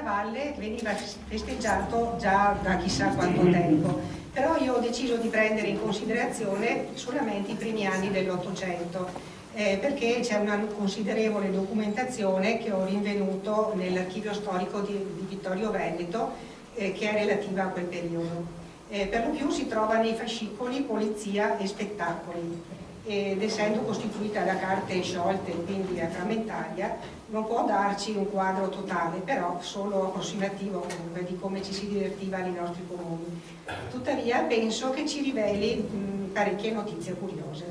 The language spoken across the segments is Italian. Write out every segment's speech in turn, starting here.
Carnevale veniva festeggiato già da chissà quanto tempo, però io ho deciso di prendere in considerazione solamente i primi anni dell'Ottocento, perché c'è una considerevole documentazione che ho rinvenuto nell'archivio storico di Vittorio Veneto, che è relativa a quel periodo. Per lo più si trovano i fascicoli Polizia e Spettacoli, ed essendo costituita da carte sciolte e quindi a frammentaria non può darci un quadro totale, però solo approssimativo comunque di come ci si divertiva nei nostri comuni. Tuttavia penso che ci riveli parecchie notizie curiose.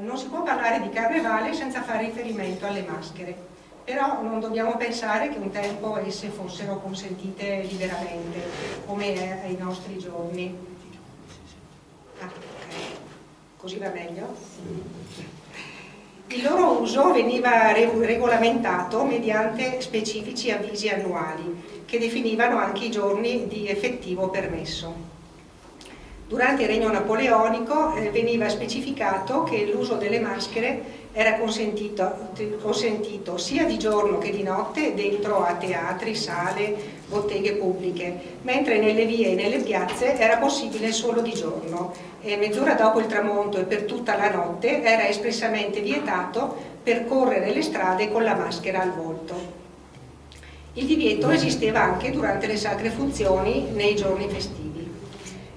Non si può parlare di Carnevale senza fare riferimento alle maschere, però non dobbiamo pensare che un tempo esse fossero consentite liberamente, come è ai nostri giorni. Così va meglio? Il loro uso veniva regolamentato mediante specifici avvisi annuali che definivano anche i giorni di effettivo permesso. Durante il regno napoleonico veniva specificato che l'uso delle maschere era consentito sia di giorno che di notte dentro a teatri, sale, botteghe pubbliche, mentre nelle vie e nelle piazze era possibile solo di giorno e mezz'ora dopo il tramonto e per tutta la notte era espressamente vietato percorrere le strade con la maschera al volto. Il divieto esisteva anche durante le sacre funzioni nei giorni festivi.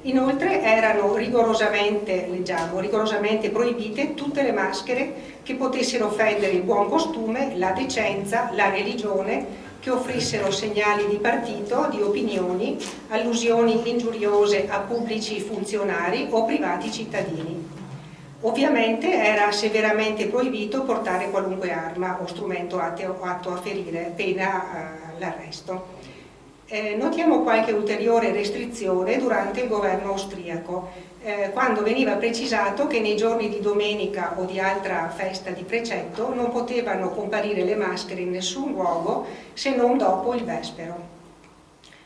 Inoltre erano rigorosamente proibite tutte le maschere che potessero offendere il buon costume, la decenza, la religione, che offrissero segnali di partito, di opinioni, allusioni ingiuriose a pubblici funzionari o privati cittadini. Ovviamente era severamente proibito portare qualunque arma o strumento atto a ferire, pena l'arresto. Notiamo qualche ulteriore restrizione durante il governo austriaco, quando veniva precisato che nei giorni di domenica o di altra festa di precetto non potevano comparire le maschere in nessun luogo se non dopo il vespero.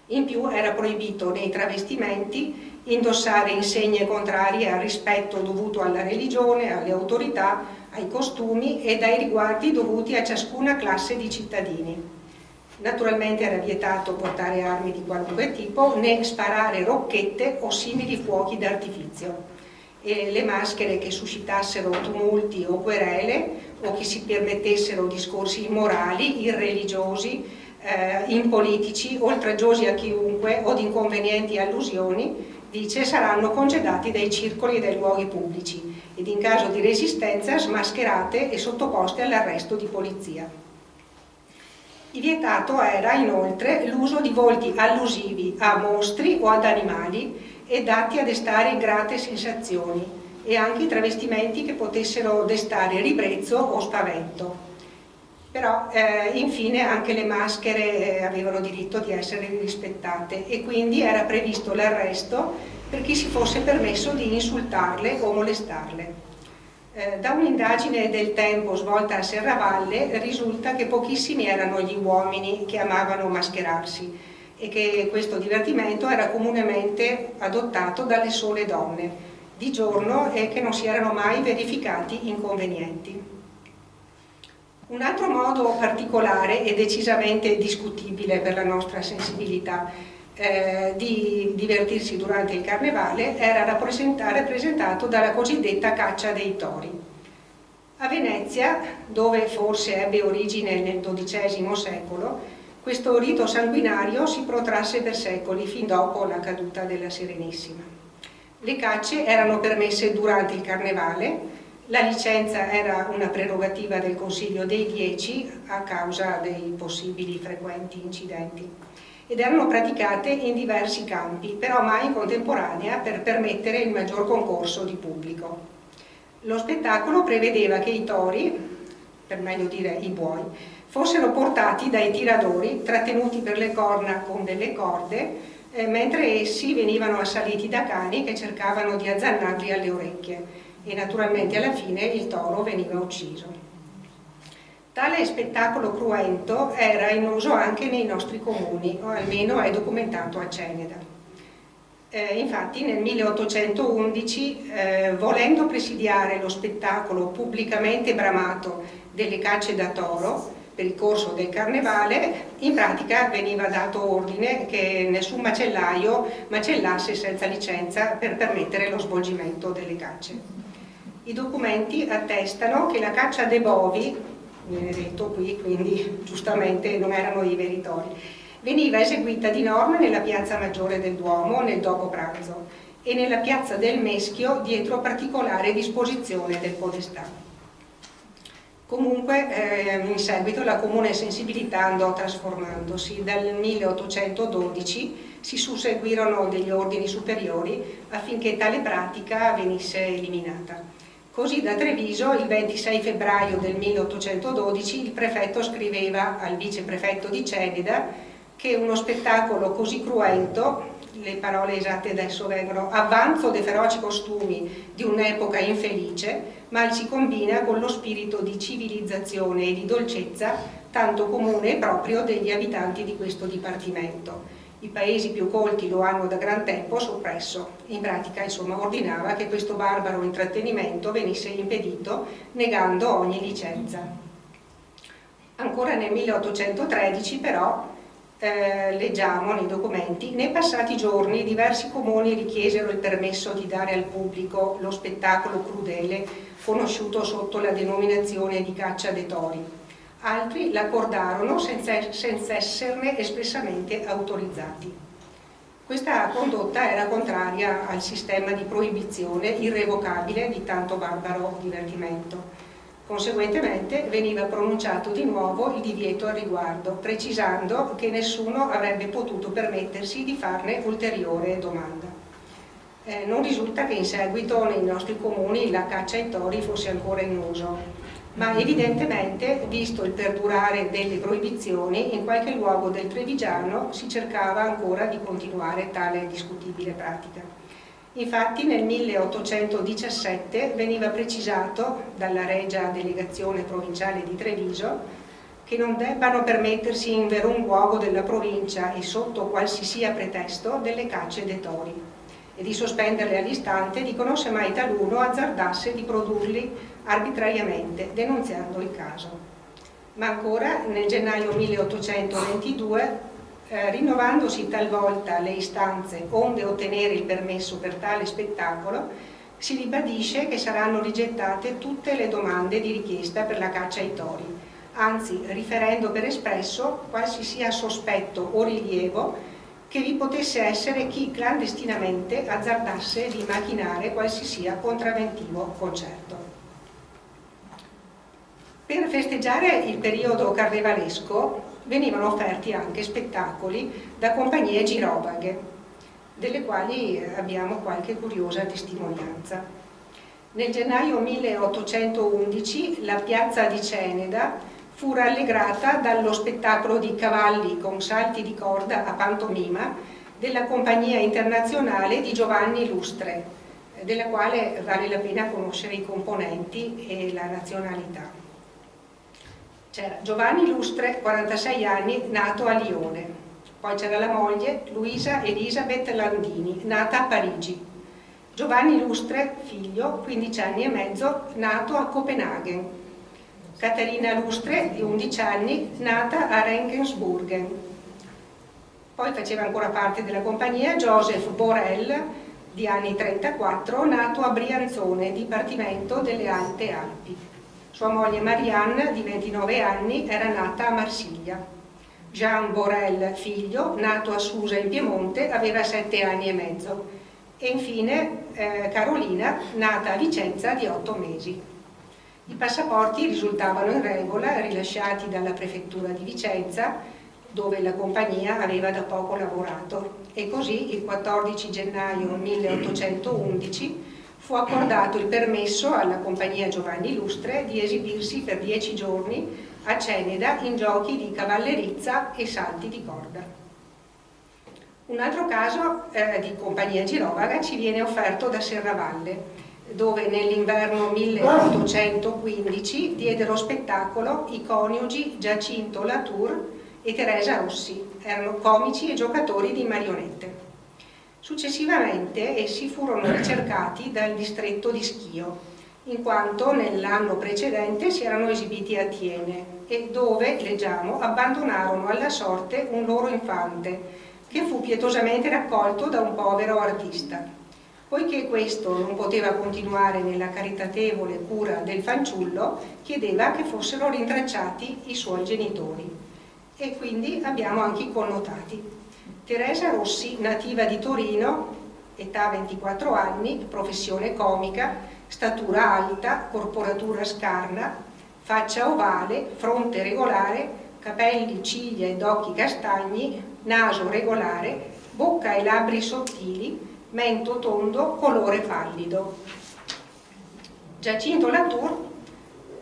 In più era proibito nei travestimenti indossare insegne contrarie al rispetto dovuto alla religione, alle autorità, ai costumi e ai riguardi dovuti a ciascuna classe di cittadini. Naturalmente era vietato portare armi di qualunque tipo né sparare rocchette o simili fuochi d'artifizio. E le maschere che suscitassero tumulti o querele o che si permettessero discorsi immorali, irreligiosi, impolitici, oltraggiosi a chiunque o di inconvenienti allusioni, dice, saranno congedati dai circoli e dai luoghi pubblici ed in caso di resistenza smascherate e sottoposte all'arresto di polizia. Vietato era inoltre l'uso di volti allusivi a mostri o ad animali e dati a destare ingrate sensazioni e anche i travestimenti che potessero destare ribrezzo o spavento. Però infine anche le maschere avevano diritto di essere rispettate e quindi era previsto l'arresto per chi si fosse permesso di insultarle o molestarle. Da un'indagine del tempo svolta a Serravalle risulta che pochissimi erano gli uomini che amavano mascherarsi e che questo divertimento era comunemente adottato dalle sole donne di giorno e che non si erano mai verificati inconvenienti. Un altro modo particolare e decisamente discutibile per la nostra sensibilità di divertirsi durante il Carnevale era rappresentato dalla cosiddetta caccia dei tori. A Venezia, dove forse ebbe origine nel XII secolo, questo rito sanguinario si protrasse per secoli, fin dopo la caduta della Serenissima. Le cacce erano permesse durante il Carnevale, la licenza era una prerogativa del Consiglio dei 10 a causa dei possibili frequenti incidenti ed erano praticate in diversi campi, però mai in contemporanea per permettere il maggior concorso di pubblico. Lo spettacolo prevedeva che i tori, per meglio dire i buoi, fossero portati dai tiradori, trattenuti per le corna con delle corde, mentre essi venivano assaliti da cani che cercavano di azzannarli alle orecchie e naturalmente alla fine il toro veniva ucciso. Tale spettacolo cruento era in uso anche nei nostri comuni, o almeno è documentato a Ceneda. Infatti nel 1811, volendo presidiare lo spettacolo pubblicamente bramato delle cacce da toro, per il corso del carnevale, in pratica veniva dato ordine che nessun macellaio macellasse senza licenza per permettere lo svolgimento delle cacce. I documenti attestano che la caccia dei bovi, viene detto qui, quindi giustamente non erano i veri tori, veniva eseguita di norma nella piazza maggiore del Duomo nel dopo pranzo e nella piazza del Meschio dietro particolare disposizione del podestà. Comunque in seguito la comune sensibilità andò trasformandosi. Dal 1812 si susseguirono degli ordini superiori affinché tale pratica venisse eliminata. Così da Treviso, il 26 febbraio del 1812, il prefetto scriveva al viceprefetto di Ceneda che uno spettacolo così cruento, le parole esatte adesso vengono, avvanzo dei feroci costumi di un'epoca infelice, mal si combina con lo spirito di civilizzazione e di dolcezza tanto comune e proprio degli abitanti di questo dipartimento. I paesi più colti lo hanno da gran tempo soppresso. In pratica, insomma, ordinava che questo barbaro intrattenimento venisse impedito, negando ogni licenza. Ancora nel 1813, però, leggiamo nei documenti, nei passati giorni diversi comuni richiesero il permesso di dare al pubblico lo spettacolo crudele conosciuto sotto la denominazione di caccia dei tori. Altri l'accordarono senza esserne espressamente autorizzati. Questa condotta era contraria al sistema di proibizione irrevocabile di tanto barbaro divertimento. Conseguentemente veniva pronunciato di nuovo il divieto al riguardo, precisando che nessuno avrebbe potuto permettersi di farne ulteriore domanda. Non risulta che in seguito nei nostri comuni la caccia ai tori fosse ancora in uso, ma evidentemente, visto il perdurare delle proibizioni, in qualche luogo del Trevigiano si cercava ancora di continuare tale discutibile pratica. Infatti nel 1817 veniva precisato dalla Regia Delegazione Provinciale di Treviso che non debbano permettersi in verun luogo della provincia e sotto qualsi sia pretesto delle cacce dei tori e di sospenderle all'istante dicono semmai taluno azzardasse di produrli arbitrariamente, denunziando il caso. Ma ancora nel gennaio 1822 rinnovandosi talvolta le istanze onde ottenere il permesso per tale spettacolo, si ribadisce che saranno rigettate tutte le domande di richiesta per la caccia ai tori, anzi riferendo per espresso qualsi sia sospetto o rilievo che vi potesse essere chi clandestinamente azzardasse di macchinare qualsi sia contravventivo concerto. Per festeggiare il periodo carnevalesco venivano offerti anche spettacoli da compagnie girovaghe, delle quali abbiamo qualche curiosa testimonianza. Nel gennaio 1811 la piazza di Ceneda fu rallegrata dallo spettacolo di cavalli con salti di corda a pantomima della Compagnia Internazionale di Giovanni Lustre, della quale vale la pena conoscere i componenti e la nazionalità. C'era Giovanni Lustre, 46 anni, nato a Lione. Poi c'era la moglie, Luisa Elisabeth Landini, nata a Parigi. Giovanni Lustre, figlio, 15 anni e mezzo, nato a Copenaghen. Caterina Lustre, di 11 anni, nata a Regensburg. Poi faceva ancora parte della compagnia Joseph Borel, di anni 34, nato a Brianzone, dipartimento delle Alte Alpi. Sua moglie Marianne, di 29 anni, era nata a Marsiglia. Jean Borel, figlio, nato a Susa in Piemonte, aveva 7 anni e mezzo. E infine Carolina, nata a Vicenza, di 8 mesi. I passaporti risultavano in regola, rilasciati dalla prefettura di Vicenza, dove la compagnia aveva da poco lavorato, e così il 14 gennaio 1811 fu accordato il permesso alla compagnia Giovanni Lustre di esibirsi per 10 giorni a Ceneda in giochi di cavallerizza e salti di corda. Un altro caso di compagnia girovaga ci viene offerto da Serravalle, dove nell'inverno 1815 diedero spettacolo i coniugi Giacinto Latour e Teresa Rossi, erano comici e giocatori di marionette. Successivamente essi furono ricercati dal distretto di Schio, in quanto nell'anno precedente si erano esibiti a Thiene, e dove, leggiamo, abbandonarono alla sorte un loro infante, che fu pietosamente raccolto da un povero artista. Poiché questo non poteva continuare nella caritatevole cura del fanciullo, chiedeva che fossero rintracciati i suoi genitori. E quindi abbiamo anche i connotati. Teresa Rossi, nativa di Torino, età 24 anni, professione comica, statura alta, corporatura scarna, faccia ovale, fronte regolare, capelli, ciglia ed occhi castagni, naso regolare, bocca e labbri sottili, mento tondo, colore pallido. Giacinto Latour,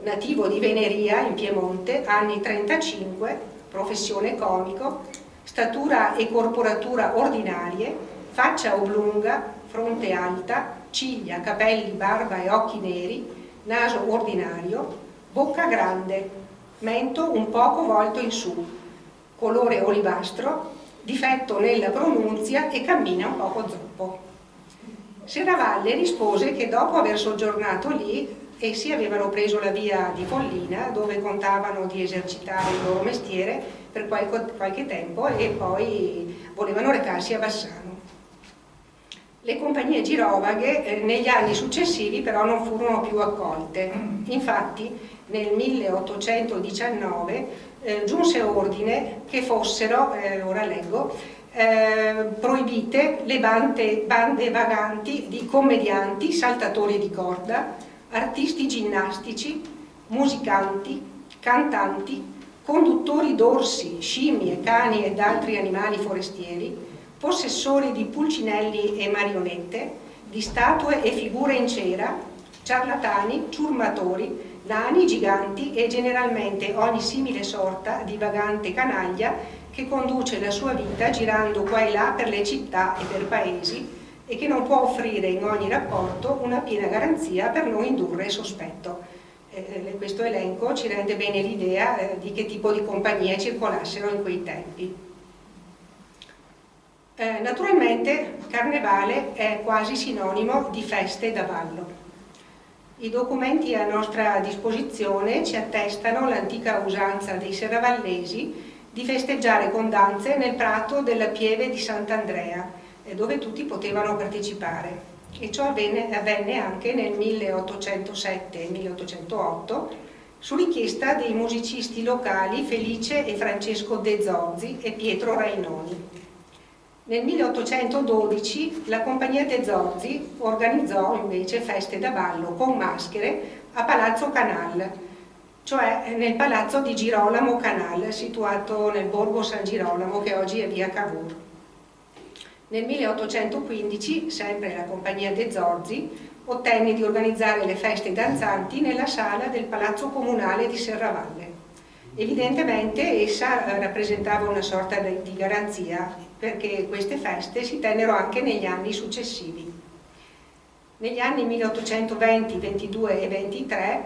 nativo di Veneria in Piemonte, anni 35, professione comico, statura e corporatura ordinarie, faccia oblunga, fronte alta, ciglia, capelli, barba e occhi neri, naso ordinario, bocca grande, mento un poco volto in su, colore olivastro, difetto nella pronunzia e cammina un poco zoppo. Serravalle rispose che dopo aver soggiornato lì essi avevano preso la via di Follina, dove contavano di esercitare il loro mestiere per qualche tempo e poi volevano recarsi a Bassano. Le compagnie girovaghe negli anni successivi però non furono più accolte. Infatti nel 1819 giunse ordine che fossero, ora leggo, proibite le bande vaganti di commedianti, saltatori di corda, artisti ginnastici, musicanti, cantanti, conduttori d'orsi, scimmie, cani ed altri animali forestieri, possessori di pulcinelli e marionette, di statue e figure in cera, ciarlatani, ciurmatori, nani, giganti e generalmente ogni simile sorta di vagante canaglia che conduce la sua vita girando qua e là per le città e per paesi e che non può offrire in ogni rapporto una piena garanzia per non indurre sospetto. Questo elenco ci rende bene l'idea di che tipo di compagnie circolassero in quei tempi. Naturalmente Carnevale è quasi sinonimo di feste da ballo. I documenti a nostra disposizione ci attestano l'antica usanza dei serravallesi di festeggiare con danze nel prato della pieve di Sant'Andrea, dove tutti potevano partecipare. E ciò avvenne anche nel 1807 e 1808 su richiesta dei musicisti locali Felice e Francesco De Zorzi e Pietro Rainoni. Nel 1812 la compagnia De Zorzi organizzò invece feste da ballo con maschere a Palazzo Canal, cioè nel palazzo di Girolamo Canal, situato nel borgo San Girolamo, che oggi è via Cavour. Nel 1815, sempre la compagnia De Zorzi ottenne di organizzare le feste danzanti nella sala del Palazzo Comunale di Serravalle. Evidentemente essa rappresentava una sorta di garanzia, perché queste feste si tennero anche negli anni successivi. Negli anni 1820, 22 e 23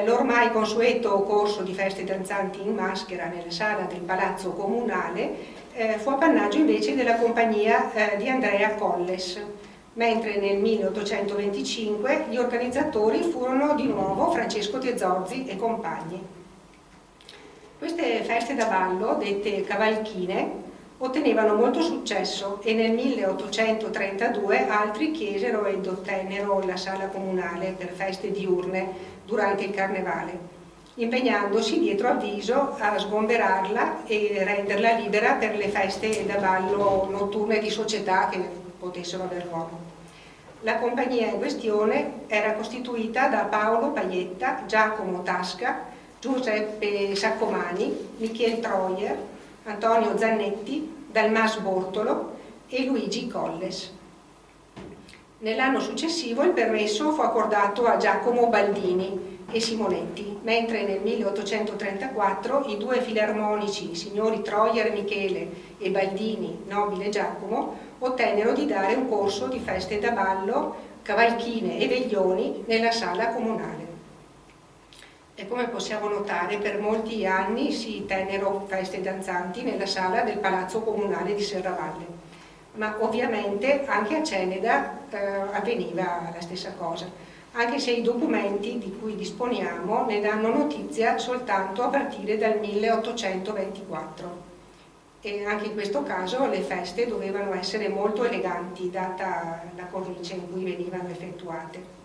l'ormai consueto corso di feste danzanti in maschera nella sala del Palazzo Comunale fu appannaggio invece della compagnia di Andrea Colles, mentre nel 1825 gli organizzatori furono di nuovo Francesco De Zorzi e compagni. Queste feste da ballo, dette cavalchine, ottenevano molto successo e nel 1832 altri chiesero ed ottennero la sala comunale per feste diurne durante il Carnevale, impegnandosi dietro avviso a sgomberarla e renderla libera per le feste da ballo notturne di società che potessero aver luogo. La compagnia in questione era costituita da Paolo Paietta, Giacomo Tasca, Giuseppe Saccomani, Michel Troyer, Antonio Zannetti, Dalmas Bortolo e Luigi Colles. Nell'anno successivo il permesso fu accordato a Giacomo Baldini e Simonetti, mentre nel 1834 i due filarmonici, signori Troyer Michele e Baldini, nobile Giacomo, ottennero di dare un corso di feste da ballo, cavalchine e veglioni nella sala comunale. E come possiamo notare, per molti anni si tennero feste danzanti nella sala del Palazzo Comunale di Serravalle, ma ovviamente anche a Ceneda avveniva la stessa cosa, anche se i documenti di cui disponiamo ne danno notizia soltanto a partire dal 1824. E anche in questo caso le feste dovevano essere molto eleganti, data la cornice in cui venivano effettuate.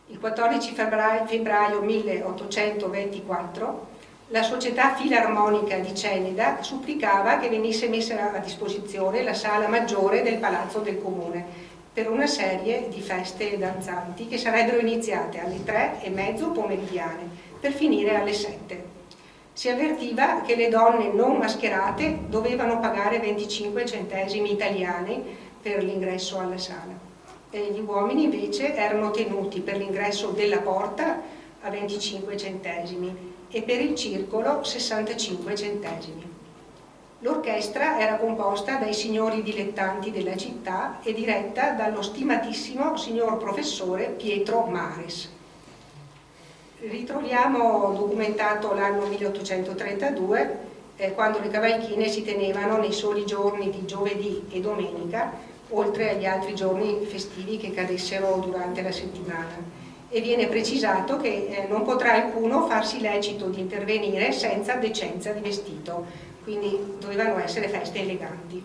Il 14 febbraio 1824 la Società Filarmonica di Ceneda supplicava che venisse messa a disposizione la sala maggiore del Palazzo del Comune per una serie di feste danzanti che sarebbero iniziate alle 3:30 pomeridiane per finire alle 7. Si avvertiva che le donne non mascherate dovevano pagare 25 centesimi italiani per l'ingresso alla sala e gli uomini invece erano tenuti per l'ingresso della porta a 25 centesimi e per il circolo 65 centesimi. L'orchestra era composta dai signori dilettanti della città e diretta dallo stimatissimo signor professore Pietro Mares. Ritroviamo documentato l'anno 1832, quando le cavalchine si tenevano nei soli giorni di giovedì e domenica, oltre agli altri giorni festivi che cadessero durante la settimana. E viene precisato che non potrà alcuno farsi lecito di intervenire senza decenza di vestito, quindi dovevano essere feste eleganti.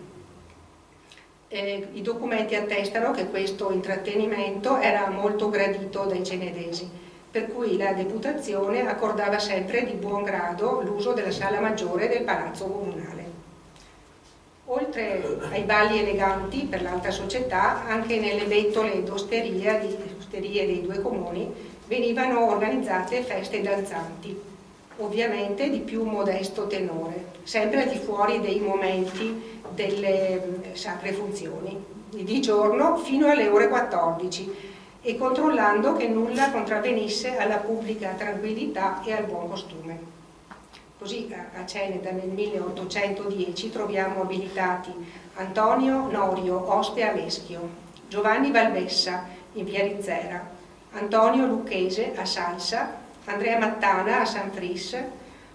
I documenti attestano che questo intrattenimento era molto gradito dai cenedesi, per cui la deputazione accordava sempre di buon grado l'uso della sala maggiore del Palazzo Comunale. Oltre ai balli eleganti per l'alta società, anche nelle bettole d'osterie dei due comuni venivano organizzate feste danzanti, ovviamente di più modesto tenore, sempre al di fuori dei momenti delle sacre funzioni, di giorno fino alle ore 14 e controllando che nulla contravvenisse alla pubblica tranquillità e al buon costume. Così a Ceneda nel 1810 troviamo abilitati Antonio Norio Ospe a Meschio, Giovanni Valvessa in via Rizzera, Antonio Lucchese a Salsa, Andrea Mattana a San Fris,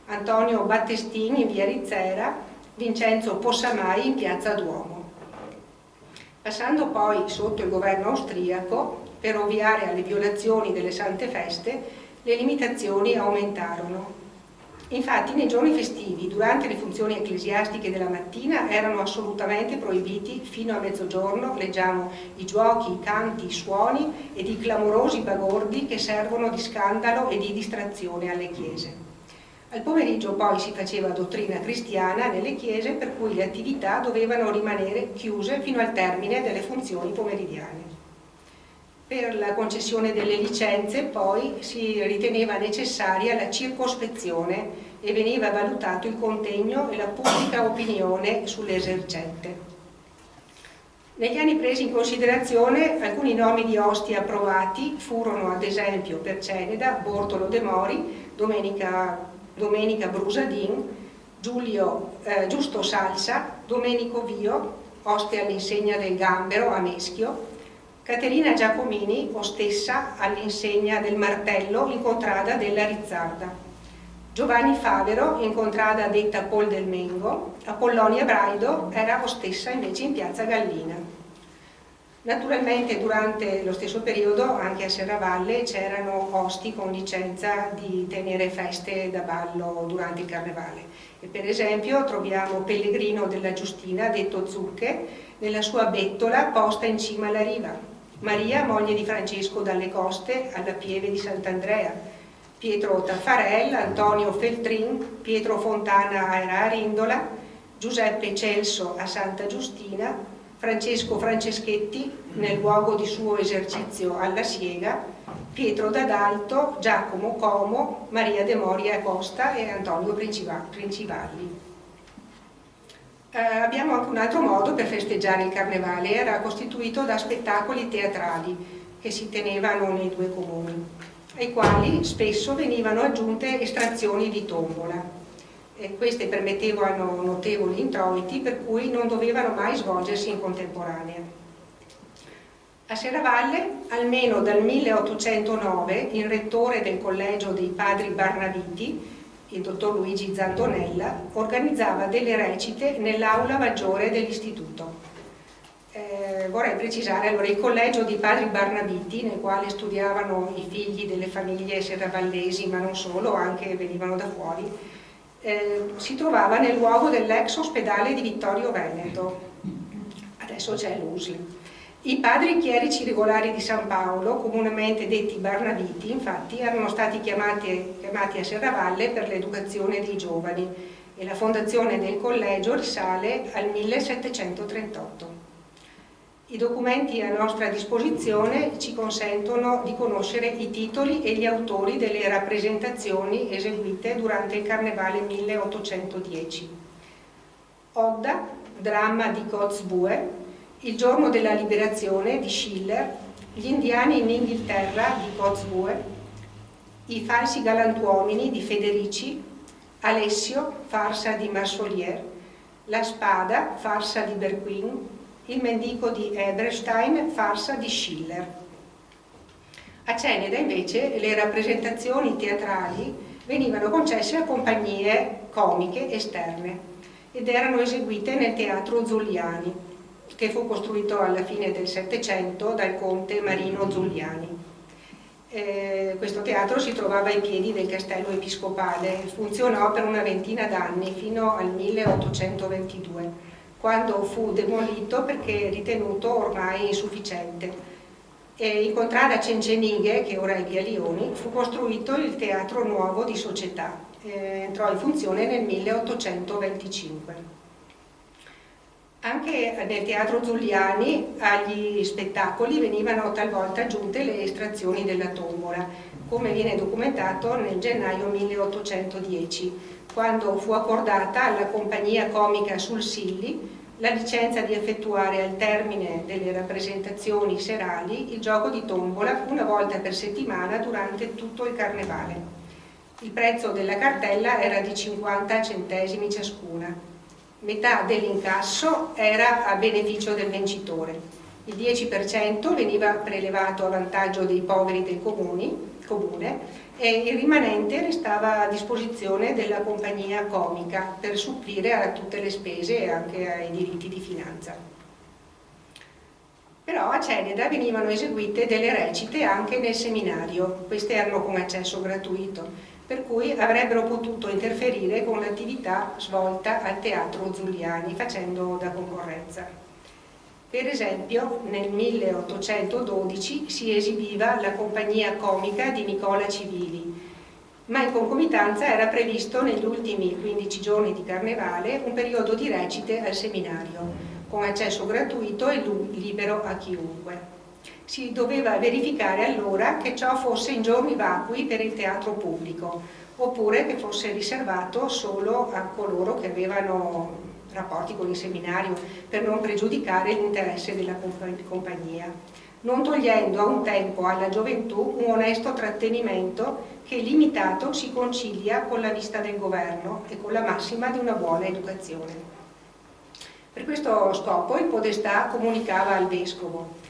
Antonio Battestini in via Rizzera, Vincenzo Possamai in piazza Duomo. Passando poi sotto il governo austriaco, per ovviare alle violazioni delle sante feste, le limitazioni aumentarono. Infatti nei giorni festivi, durante le funzioni ecclesiastiche della mattina, erano assolutamente proibiti fino a mezzogiorno, leggiamo, i giochi, i canti, i suoni ed i clamorosi bagordi che servono di scandalo e di distrazione alle chiese. Al pomeriggio poi si faceva dottrina cristiana nelle chiese, per cui le attività dovevano rimanere chiuse fino al termine delle funzioni pomeridiane. Per la concessione delle licenze poi si riteneva necessaria la circospezione e veniva valutato il contegno e la pubblica opinione sull'esercente. Negli anni presi in considerazione alcuni nomi di ostie approvati furono ad esempio per Ceneda Bortolo De Mori, Domenica Brusadin, Giusto Salsa, Domenico Vio, oste all'insegna del Gambero a Meschio, Caterina Giacomini, ostessa all'insegna del Martello in contrada della Rizzarda, Giovanni Favero in contrada detta Pol del Mengo, Apollonia Braido era ostessa invece in piazza Gallina. Naturalmente durante lo stesso periodo anche a Serravalle c'erano osti con licenza di tenere feste da ballo durante il carnevale. E per esempio troviamo Pellegrino della Giustina, detto Zucche, nella sua bettola posta in cima alla riva, Maria, moglie di Francesco dalle Coste, alla Pieve di Sant'Andrea, Pietro Taffarel, Antonio Feltrin, Pietro Fontana a Arindola, Giuseppe Celso a Santa Giustina, Francesco Franceschetti nel luogo di suo esercizio alla Siega, Pietro D'Adalto, Giacomo Como, Maria de Moria Costa e Antonio Princivalli. Abbiamo anche un altro modo per festeggiare il carnevale, era costituito da spettacoli teatrali che si tenevano nei due comuni, ai quali spesso venivano aggiunte estrazioni di tombola. E queste permettevano notevoli introiti, per cui non dovevano mai svolgersi in contemporanea. A Serravalle, almeno dal 1809, il rettore del collegio dei padri Barnabiti, il dottor Luigi Zantonella, organizzava delle recite nell'aula maggiore dell'istituto. Vorrei precisare, allora, il collegio dei padri Barnabiti, nel quale studiavano i figli delle famiglie serravallesi, ma non solo, anche venivano da fuori, si trovava nel luogo dell'ex ospedale di Vittorio Veneto, adesso c'è l'USL. I padri chierici regolari di San Paolo, comunemente detti Barnabiti, infatti erano stati chiamati a Serravalle per l'educazione dei giovani, e la fondazione del collegio risale al 1738. I documenti a nostra disposizione ci consentono di conoscere i titoli e gli autori delle rappresentazioni eseguite durante il Carnevale 1810. Odda, dramma di Kotzebue, Il giorno della liberazione di Schiller, Gli indiani in Inghilterra di Kotzebue, I falsi galantuomini di Federici, Alessio, farsa di Marsolier, La spada, farsa di Berquin, Il mendico di Eberstein, farsa di Schiller. A Ceneda invece le rappresentazioni teatrali venivano concesse a compagnie comiche esterne ed erano eseguite nel teatro Zuliani, che fu costruito alla fine del Settecento dal conte Marino Zuliani. Questo teatro si trovava ai piedi del castello episcopale, funzionò per una ventina d'anni fino al 1822, quando fu demolito perché ritenuto ormai insufficiente. In contrada Cencenighe, che ora è via Lioni, fu costruito il Teatro Nuovo di Società, entrò in funzione nel 1825. Anche nel teatro Zuliani agli spettacoli venivano talvolta aggiunte le estrazioni della tombola, come viene documentato nel gennaio 1810, quando fu accordata alla compagnia comica Sul Silli la licenza di effettuare al termine delle rappresentazioni serali il gioco di tombola una volta per settimana durante tutto il carnevale. Il prezzo della cartella era di 50 centesimi ciascuna. Metà dell'incasso era a beneficio del vincitore, il 10% veniva prelevato a vantaggio dei poveri del comune e il rimanente restava a disposizione della compagnia comica per supplire a tutte le spese e anche ai diritti di finanza. Però a Ceneda venivano eseguite delle recite anche nel seminario, queste erano con accesso gratuito, per cui avrebbero potuto interferire con l'attività svolta al teatro Zuliani, facendo da concorrenza. Per esempio, nel 1812 si esibiva la compagnia comica di Nicola Civili, ma in concomitanza era previsto negli ultimi 15 giorni di Carnevale un periodo di recite al seminario, con accesso gratuito e libero a chiunque. Si doveva verificare allora che ciò fosse in giorni vacui per il teatro pubblico, oppure che fosse riservato solo a coloro che avevano rapporti con il seminario, per non pregiudicare l'interesse della compagnia, non togliendo a un tempo alla gioventù un onesto trattenimento che limitato si concilia con la vista del governo e con la massima di una buona educazione. Per questo scopo il podestà comunicava al vescovo,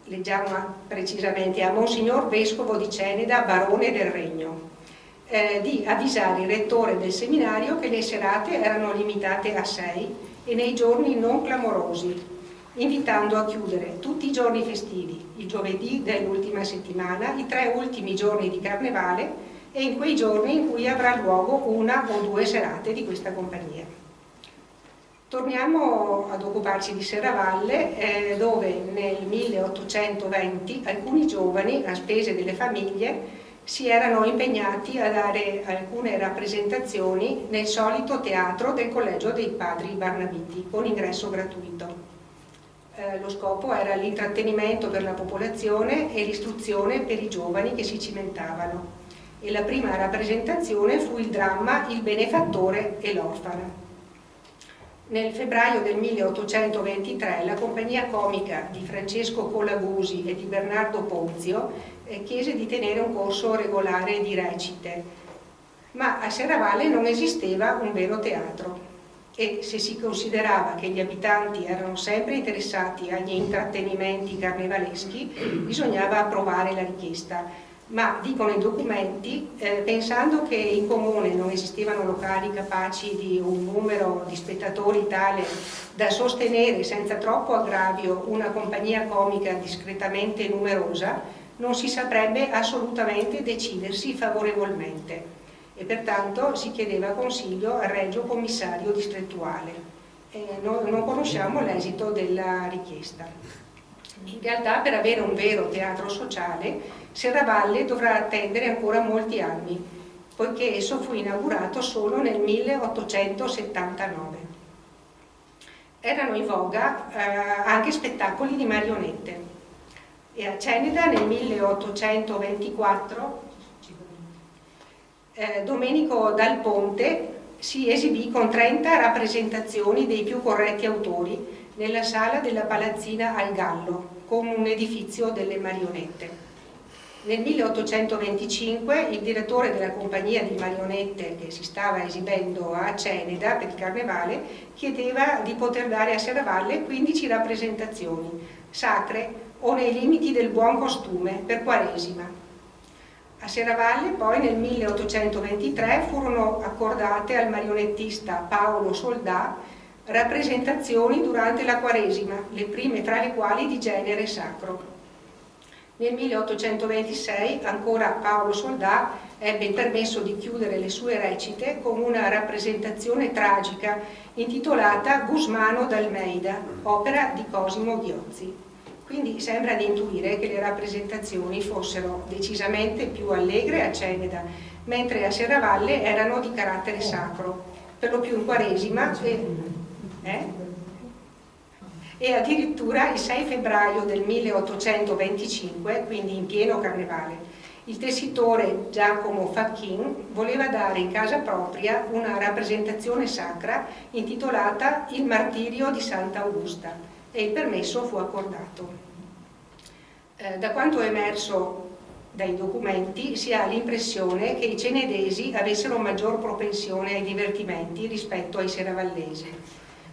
leggiamo precisamente, a Monsignor Vescovo di Ceneda, Barone del Regno, di avvisare il rettore del seminario che le serate erano limitate a 6 e nei giorni non clamorosi, invitando a chiudere tutti i giorni festivi, il giovedì dell'ultima settimana, i 3 ultimi giorni di Carnevale e in quei giorni in cui avrà luogo una o 2 serate di questa compagnia. Torniamo ad occuparci di Serravalle, dove nel 1820 alcuni giovani, a spese delle famiglie, si erano impegnati a dare alcune rappresentazioni nel solito teatro del Collegio dei Padri Barnabiti, con ingresso gratuito. Lo scopo era l'intrattenimento per la popolazione e l'istruzione per i giovani che si cimentavano. E la prima rappresentazione fu il dramma Il benefattore e l'orfana. Nel febbraio del 1823 la compagnia comica di Francesco Colagusi e di Bernardo Ponzio chiese di tenere un corso regolare di recite, ma a Serravalle non esisteva un vero teatro e se si considerava che gli abitanti erano sempre interessati agli intrattenimenti carnevaleschi bisognava approvare la richiesta. ma dicono i documenti, pensando che in comune non esistevano locali capaci di un numero di spettatori tale da sostenere senza troppo aggravio una compagnia comica discretamente numerosa, non si saprebbe assolutamente decidersi favorevolmente e pertanto si chiedeva consiglio al Regio Commissario distrettuale. Non conosciamo l'esito della richiesta. In realtà, per avere un vero teatro sociale, Serravalle dovrà attendere ancora molti anni, poiché esso fu inaugurato solo nel 1879. Erano in voga anche spettacoli di marionette e a Ceneda nel 1824 Domenico Dal Ponte si esibì con 30 rappresentazioni dei più corretti autori nella sala della Palazzina al Gallo, con un edificio delle marionette. Nel 1825 il direttore della compagnia di marionette che si stava esibendo a Ceneda per il Carnevale chiedeva di poter dare a Serravalle 15 rappresentazioni, sacre o nei limiti del buon costume, per Quaresima. A Serravalle poi nel 1823 furono accordate al marionettista Paolo Soldà rappresentazioni durante la Quaresima, le prime tra le quali di genere sacro. Nel 1826 ancora Paolo Soldà ebbe il permesso di chiudere le sue recite con una rappresentazione tragica intitolata Gusmano d'Almeida, opera di Cosimo Ghiozzi. Quindi sembra di intuire che le rappresentazioni fossero decisamente più allegre a Ceneda, mentre a Serravalle erano di carattere sacro, per lo più in Quaresima e addirittura il 6 febbraio del 1825, quindi in pieno Carnevale, il tessitore Giacomo Facchin voleva dare in casa propria una rappresentazione sacra intitolata Il martirio di Santa Augusta e il permesso fu accordato. Da quanto è emerso dai documenti si ha l'impressione che i cenedesi avessero maggior propensione ai divertimenti rispetto ai serravallesi.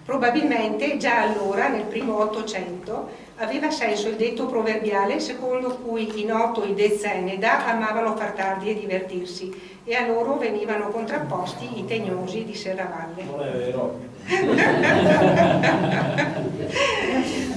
Probabilmente già allora, nel primo Ottocento, aveva senso il detto proverbiale secondo cui i notoi de Ceneda amavano far tardi e divertirsi e a loro venivano contrapposti i tegnosi di Serravalle. Non è vero.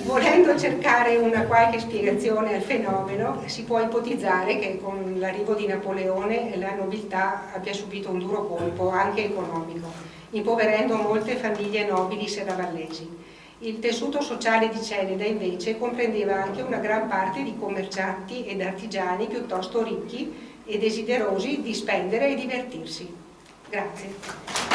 Volendo cercare una qualche spiegazione al fenomeno, si può ipotizzare che con l'arrivo di Napoleone la nobiltà abbia subito un duro colpo, anche economico, impoverendo molte famiglie nobili serravallesi. Il tessuto sociale di Ceneda invece comprendeva anche una gran parte di commercianti ed artigiani piuttosto ricchi e desiderosi di spendere e divertirsi. Grazie.